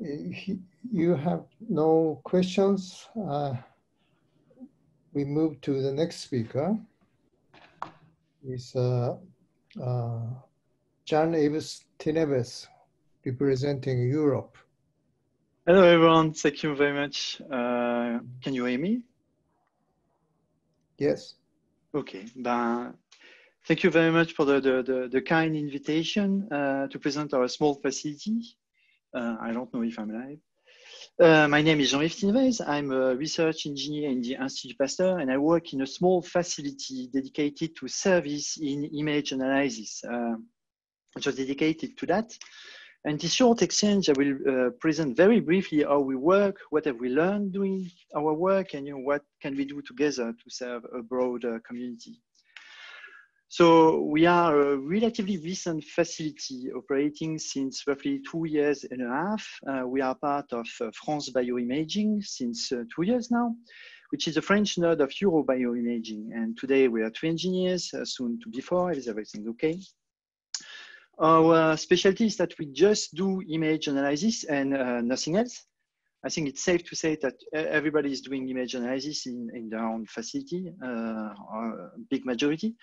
you have no questions, we move to the next speaker. It's Jan-Yves Tinebes, representing Europe. Hello, everyone. Thank you very much. Can you hear me? Yes. Okay. Thank you very much for the kind invitation to present our small facility. I don't know if I'm live. My name is Jean-Yves Tinebes. I'm a research engineer in the Institut Pasteur, and I work in a small facility dedicated to service in image analysis, just dedicated to that. And this short exchange, I will present very briefly how we work, what have we learned doing our work, and what can we do together to serve a broader community. So we are a relatively recent facility operating since roughly 2.5 years. We are part of France Bioimaging since 2 years now, which is a French node of Eurobioimaging. And today we are 3 engineers, soon to be 4. Is everything okay? Our specialty is that we just do image analysis and nothing else. I think it's safe to say that everybody is doing image analysis in their own facility, or a big majority.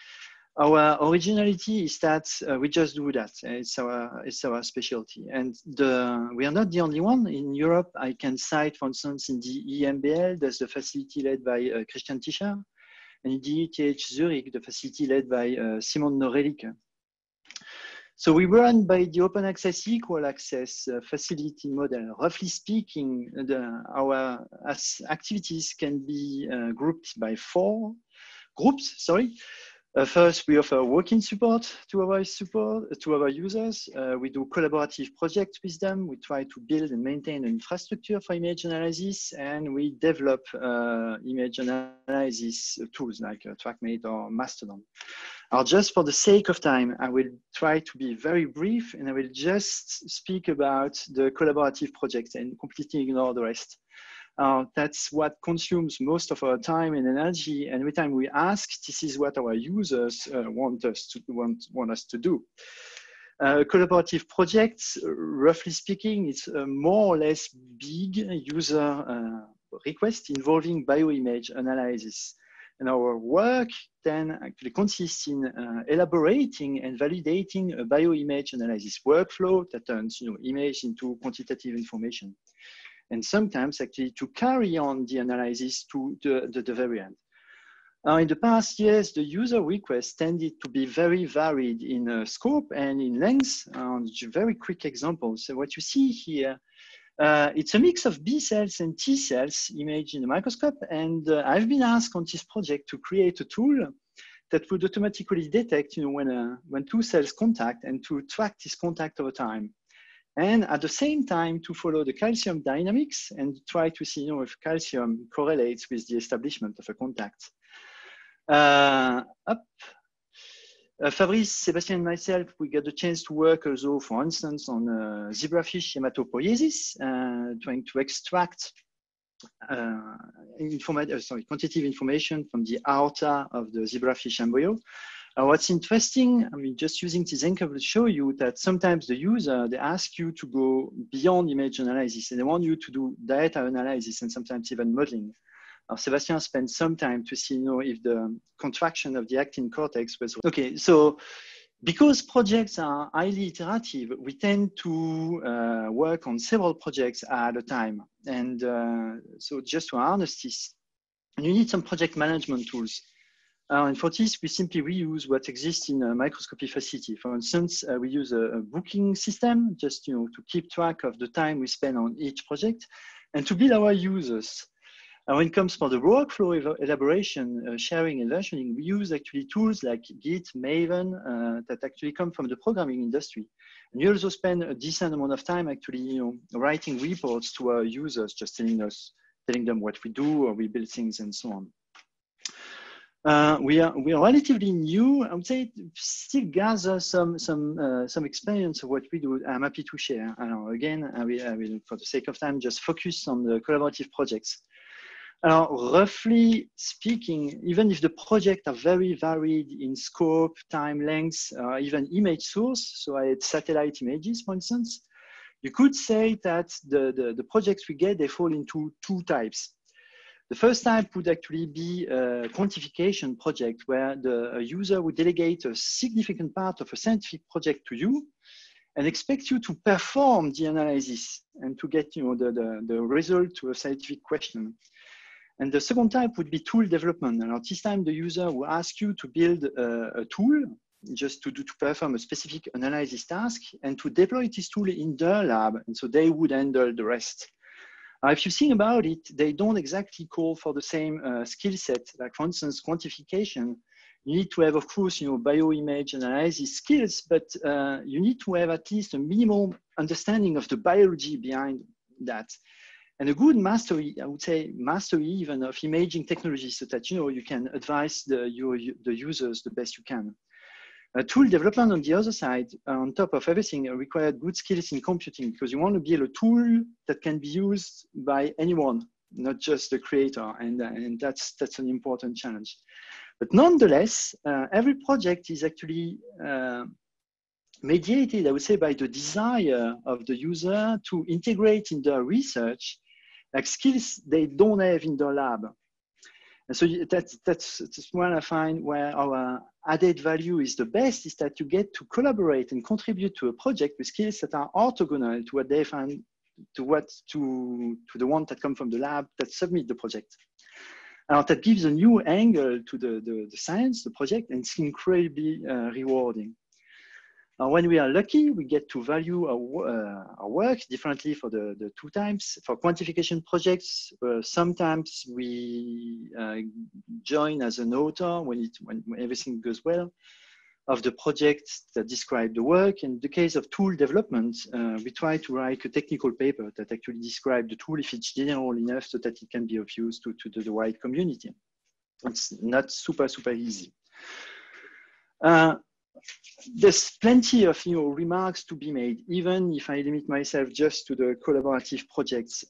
Our originality is that we just do that. It's our specialty. And we are not the only one. In Europe, I can cite, for instance, in the EMBL, there's the facility led by Christian Tischer, and in the ETH Zurich, the facility led by Simon Norelicke. So we run by the open access equal access facility model. Roughly speaking, our activities can be grouped by 4 groups. First, we offer working support to our users. We do collaborative projects with them. We try to build and maintain an infrastructure for image analysis, and we develop image analysis tools like TrackMate or Mastodon. Just for the sake of time, I will try to be very brief, and I will just speak about the collaborative projects and completely ignore the rest. That's what consumes most of our time and energy. And every time we ask, this is what our users want us to do. Collaborative projects, roughly speaking, it's a more or less big user request involving bioimage analysis. And our work then actually consists in elaborating and validating a bioimage analysis workflow that turns image into quantitative information. And sometimes actually to carry on the analysis to the very end. In the past years, the user requests tended to be very varied in scope and in length. Very quick examples. So what you see here, it's a mix of B cells and T cells imaged in the microscope. And I've been asked on this project to create a tool that would automatically detect when 2 cells contact and to track this contact over time. And at the same time, to follow the calcium dynamics and try to see if calcium correlates with the establishment of a contact. Fabrice, Sebastian, and myself, we got the chance to work also, for instance, on zebrafish hematopoiesis, trying to extract quantitative information from the aorta of the zebrafish embryo. What's interesting, just using this example to show you that sometimes the user, they ask you to go beyond image analysis and they want you to do data analysis and sometimes even modeling. Sebastian spent some time to see if the contraction of the actin cortex was okay. So because projects are highly iterative, we tend to work on several projects at a time. And so just to harness this, you need some project management tools. And for this, we simply reuse what exists in a microscopy facility. For instance, we use a booking system just to keep track of the time we spend on each project and to build our users. When it comes for the workflow elaboration, sharing and versioning, we use actually tools like Git, Maven that actually come from the programming industry. And we also spend a decent amount of time actually writing reports to our users, just telling them what we do or we build things and so on. We are relatively new. I would say still gather some experience of what we do. I'm happy to share. Again, I will, for the sake of time, just focus on the collaborative projects. Roughly speaking, even if the projects are very varied in scope, time, length, even image source, so I had satellite images, for instance, You could say that the projects we get, they fall into two types. The first type would actually be a quantification project where the user would delegate a significant part of a scientific project to you and expect you to perform the analysis and to get the result to a scientific question. And the second type would be tool development. And at this time, the user will ask you to build a tool just to perform a specific analysis task and to deploy this tool in their lab. And so they would handle the rest. If you think about it, they don't exactly call for the same skill set. Like for instance, quantification, you need to have, of course, bioimage analysis skills, but you need to have at least a minimal understanding of the biology behind that. And a good mastery, I would say mastery even of imaging technologies so that, you can advise the users the best you can. Tool development on the other side, on top of everything, required good skills in computing because you want to build a tool that can be used by anyone, not just the creator. And that's an important challenge. But nonetheless, every project is actually mediated, I would say, by the desire of the user to integrate in their research like skills they don't have in their lab. And so that's one I find where our added value is the best, is that you get to collaborate and contribute to a project with skills that are orthogonal to what they find, to the one that come from the lab that submit the project. That gives a new angle to the science, the project, and it's incredibly rewarding. When we are lucky, we get to value our work differently for the two types. For quantification projects, sometimes we join as an author when everything goes well of the project that describe the work. In the case of tool development, we try to write a technical paper that actually describe the tool if it's general enough so that it can be of use to the wide community. It's not super easy. There's plenty of remarks to be made, even if I limit myself just to the collaborative projects.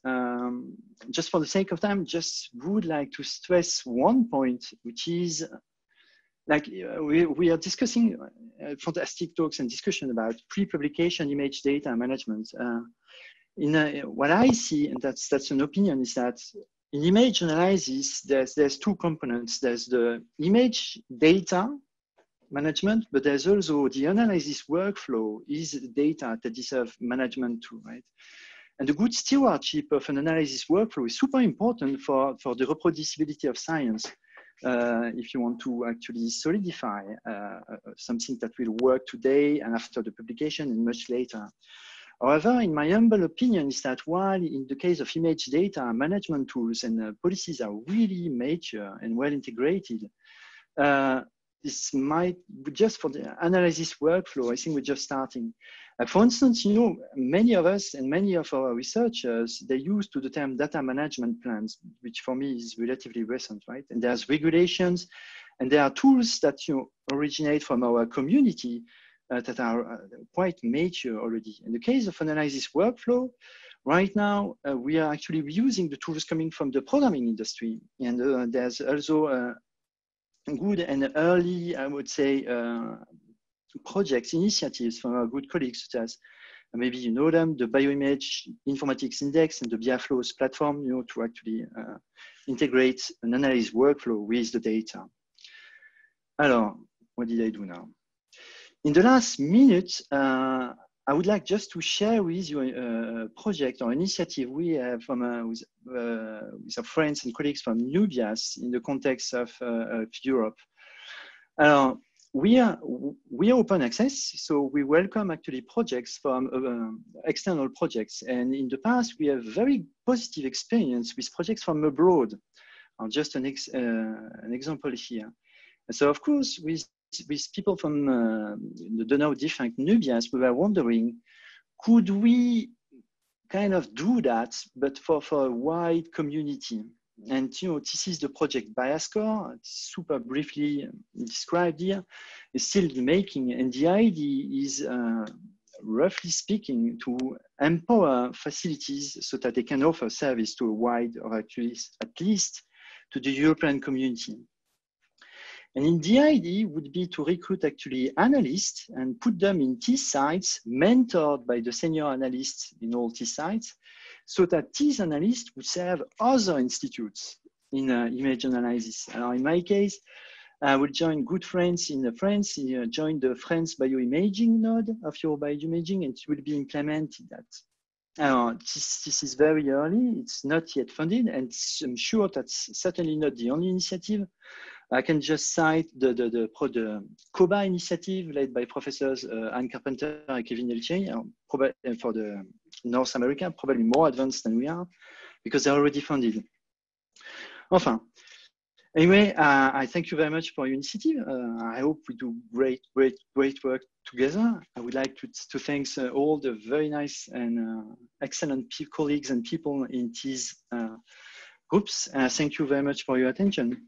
Just for the sake of time, just would like to stress one point, which is like we are discussing fantastic talks and discussion about pre-publication image data management. What I see, and that's an opinion, is that in image analysis, there's two components. There's the image data management, but there's also the analysis workflow is data that deserve management too, right? And the good stewardship of an analysis workflow is super important for the reproducibility of science. If you want to actually solidify something that will work today and after the publication and much later. However, in my humble opinion, is that while in the case of image data, management tools and policies are really mature and well integrated, this might just for the analysis workflow, I think we're just starting. For instance, many of us and many of our researchers, they use the term data management plans, which for me is relatively recent, right? And there's regulations and there are tools that originate from our community that are quite mature already. In the case of analysis workflow, right now, we are actually using the tools coming from the programming industry. And there's also good and early, I would say, projects, initiatives from our good colleagues, such as maybe you know them, the Bioimage Informatics Index and the BIAFLOS platform, to actually integrate an analysis workflow with the data. Alors, what did I do now? In the last minute, I would like just to share with you a project or initiative we have from with our friends and colleagues from Nubias in the context of Europe. We are open access, so we welcome actually projects from external projects. And in the past, we have very positive experience with projects from abroad. Just an example here. And so of course, with people from the now defunct Nubias, we were wondering, could we kind of do that, but for a wide community? And this is the project BIASCORE, super briefly described here. It's still in the making, and the idea is, roughly speaking, to empower facilities so that they can offer service to a wide, or at least to the European community. And the idea would be to recruit actually analysts and put them in T sites mentored by the senior analysts in all T sites, so that these analysts would serve other institutes in image analysis. In my case, I will join good friends in France, join the France bioimaging node of your bioimaging, and it will be implemented that. This is very early, it's not yet funded, and I'm sure that's certainly not the only initiative. I can just cite the COBA initiative led by professors Anne Carpenter and Kevin Elche for the North America, probably more advanced than we are, because they're already funded. Enfin, anyway, I thank you very much for your initiative. I hope we do great work together. I would like to thank all the very nice and excellent colleagues and people in these groups. Thank you very much for your attention.